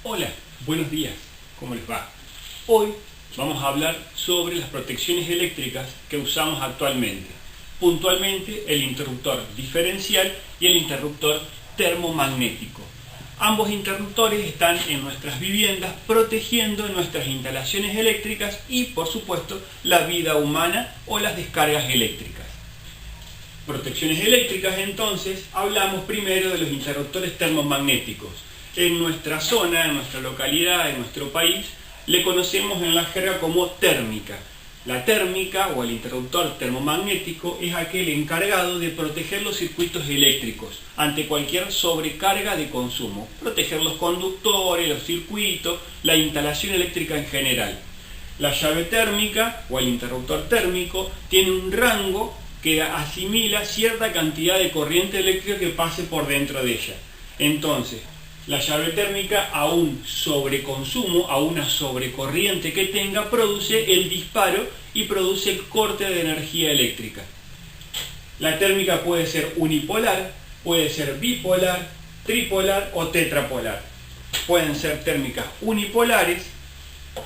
Hola, buenos días, ¿cómo les va? Hoy vamos a hablar sobre las protecciones eléctricas que usamos actualmente, puntualmente el interruptor diferencial y el interruptor termomagnético. Ambos interruptores están en nuestras viviendas protegiendo nuestras instalaciones eléctricas y, por supuesto, la vida humana o las descargas eléctricas. Protecciones eléctricas, entonces, hablamos primero de los interruptores termomagnéticos. En nuestra zona, en nuestra localidad, en nuestro país, le conocemos en la jerga como térmica. La térmica o el interruptor termomagnético es aquel encargado de proteger los circuitos eléctricos ante cualquier sobrecarga de consumo, proteger los conductores, los circuitos, la instalación eléctrica en general. La llave térmica o el interruptor térmico tiene un rango que asimila cierta cantidad de corriente eléctrica que pase por dentro de ella. Entonces, la llave térmica a un sobreconsumo, a una sobrecorriente que tenga, produce el disparo y produce el corte de energía eléctrica. La térmica puede ser unipolar, puede ser bipolar, tripolar o tetrapolar. Pueden ser térmicas unipolares,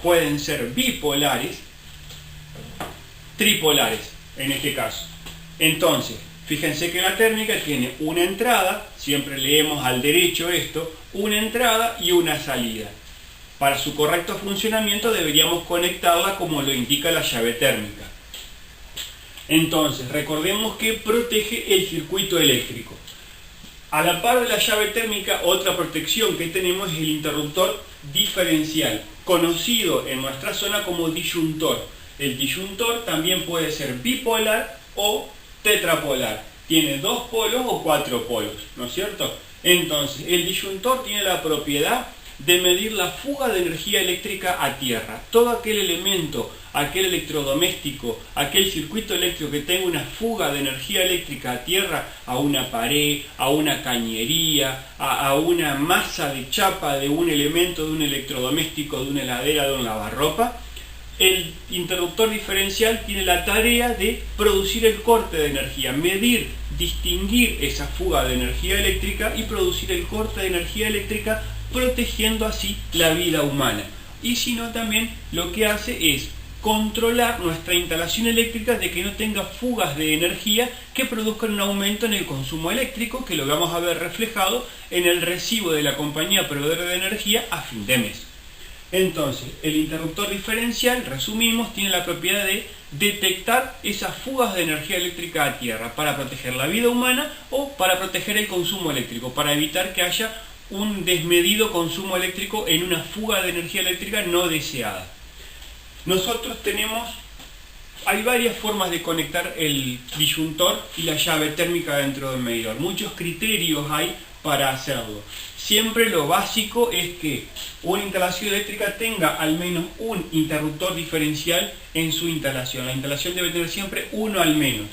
pueden ser bipolares, tripolares en este caso. Entonces, fíjense que la térmica tiene una entrada, siempre leemos al derecho esto, una entrada y una salida. Para su correcto funcionamiento deberíamos conectarla como lo indica la llave térmica. Entonces, recordemos que protege el circuito eléctrico. A la par de la llave térmica, otra protección que tenemos es el interruptor diferencial, conocido en nuestra zona como disyuntor. El disyuntor también puede ser bipolar o tetrapolar. Tiene 2 polos o 4 polos, ¿no es cierto? Entonces, el disyuntor tiene la propiedad de medir la fuga de energía eléctrica a tierra. Todo aquel elemento, aquel electrodoméstico, aquel circuito eléctrico que tenga una fuga de energía eléctrica a tierra, a una pared, a una cañería, a una masa de chapa de un elemento, de un electrodoméstico, de una heladera, de un lavarropa, el interruptor diferencial tiene la tarea de producir el corte de energía, medir, distinguir esa fuga de energía eléctrica y producir el corte de energía eléctrica, protegiendo así la vida humana. Y si no, también lo que hace es controlar nuestra instalación eléctrica de que no tenga fugas de energía que produzcan un aumento en el consumo eléctrico, que lo vamos a ver reflejado en el recibo de la compañía proveedora de energía a fin de mes. Entonces, el interruptor diferencial, resumimos, tiene la propiedad de detectar esas fugas de energía eléctrica a tierra para proteger la vida humana o para proteger el consumo eléctrico, para evitar que haya un desmedido consumo eléctrico en una fuga de energía eléctrica no deseada. Nosotros hay varias formas de conectar el disyuntor y la llave térmica dentro del medidor. Muchos criterios hay para hacerlo. Siempre lo básico es que una instalación eléctrica tenga al menos un interruptor diferencial en su instalación. La instalación debe tener siempre uno al menos.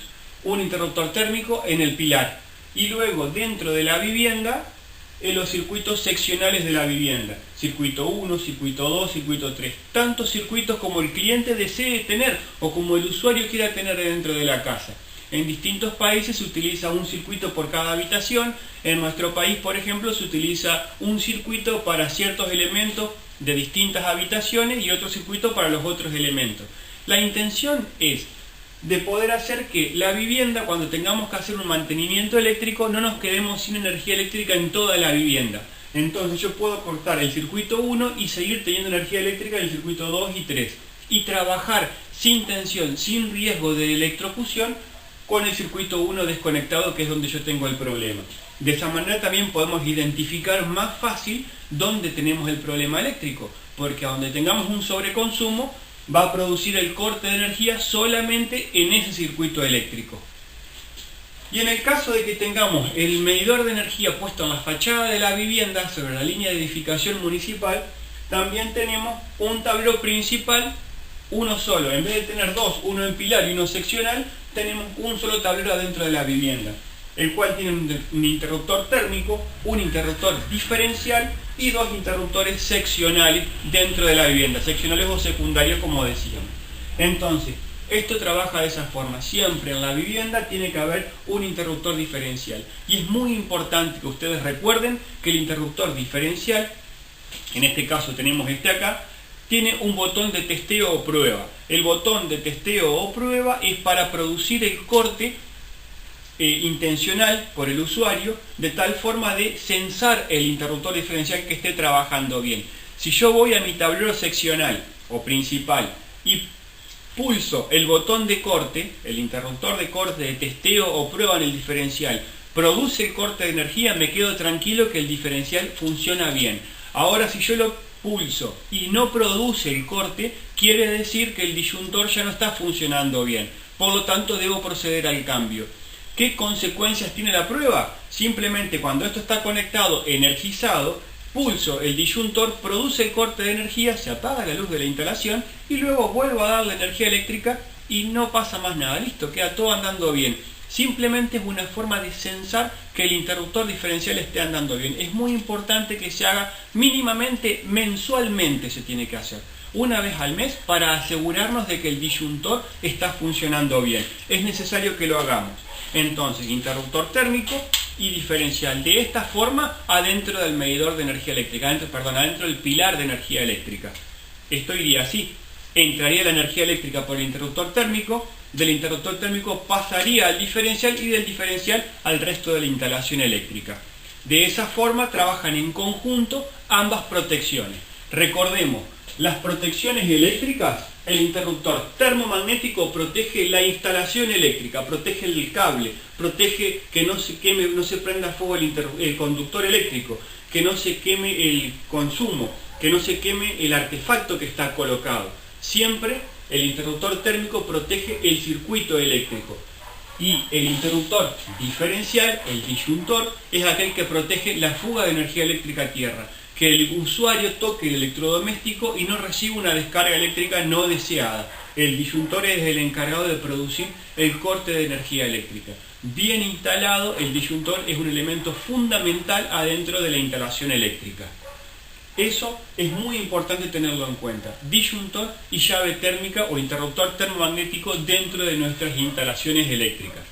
Un interruptor térmico en el pilar. Y luego dentro de la vivienda, en los circuitos seccionales de la vivienda. Circuito 1, circuito 2, circuito 3. Tantos circuitos como el cliente desee tener o como el usuario quiera tener dentro de la casa. En distintos países se utiliza un circuito por cada habitación. En nuestro país, por ejemplo, se utiliza un circuito para ciertos elementos de distintas habitaciones y otro circuito para los otros elementos. La intención es de poder hacer que la vivienda, cuando tengamos que hacer un mantenimiento eléctrico, no nos quedemos sin energía eléctrica en toda la vivienda. Entonces yo puedo cortar el circuito 1 y seguir teniendo energía eléctrica en el circuito 2 y 3. Y trabajar sin tensión, sin riesgo de electrocución, con el circuito 1 desconectado, que es donde yo tengo el problema. De esa manera también podemos identificar más fácil dónde tenemos el problema eléctrico, porque a donde tengamos un sobreconsumo va a producir el corte de energía solamente en ese circuito eléctrico. Y en el caso de que tengamos el medidor de energía puesto en la fachada de la vivienda sobre la línea de edificación municipal, también tenemos un tablero principal, uno solo. En vez de tener dos, uno en pilar y uno seccional, tenemos un solo tablero adentro de la vivienda, el cual tiene un interruptor térmico, un interruptor diferencial y 2 interruptores seccionales dentro de la vivienda, seccionales o secundarios como decíamos. Entonces, esto trabaja de esa forma. Siempre en la vivienda tiene que haber un interruptor diferencial. Y es muy importante que ustedes recuerden que el interruptor diferencial en este caso tenemos este acá, tiene un botón de testeo o prueba. El botón de testeo o prueba es para producir el corte intencional por el usuario, de tal forma de censar el interruptor diferencial que esté trabajando bien. Si yo voy a mi tablero seccional o principal y pulso el botón de corte, el interruptor de corte de testeo o prueba en el diferencial, produce el corte de energía, me quedo tranquilo que el diferencial funciona bien. Ahora, si yo lo pulso y no produce el corte, quiere decir que el disyuntor ya no está funcionando bien. Por lo tanto, debo proceder al cambio. ¿Qué consecuencias tiene la prueba? Simplemente cuando esto está conectado, energizado, pulso el disyuntor, produce el corte de energía, se apaga la luz de la instalación y luego vuelvo a darle energía eléctrica y no pasa más nada. Listo, queda todo andando bien. Simplemente es una forma de censar que el interruptor diferencial esté andando bien. Es muy importante que se haga mínimamente, mensualmente se tiene que hacer. Una vez al mes para asegurarnos de que el disyuntor está funcionando bien. Es necesario que lo hagamos. Entonces, interruptor térmico y diferencial de esta forma adentro del medidor de energía eléctrica, adentro del pilar de energía eléctrica. Esto iría así. Entraría la energía eléctrica por el interruptor térmico, del interruptor térmico pasaría al diferencial y del diferencial al resto de la instalación eléctrica. De esa forma trabajan en conjunto ambas protecciones. Recordemos, las protecciones eléctricas, el interruptor termomagnético protege la instalación eléctrica, protege el cable, protege que no se queme, no se prenda fuego el conductor eléctrico, que no se queme el consumo, que no se queme el artefacto que está colocado. Siempre el interruptor térmico protege el circuito eléctrico. Y el interruptor diferencial, el disyuntor, es aquel que protege la fuga de energía eléctrica a tierra. Que el usuario toque el electrodoméstico y no reciba una descarga eléctrica no deseada. El disyuntor es el encargado de producir el corte de energía eléctrica. Bien instalado, el disyuntor es un elemento fundamental adentro de la instalación eléctrica. Eso es muy importante tenerlo en cuenta. Disyuntor y llave térmica o interruptor termomagnético dentro de nuestras instalaciones eléctricas.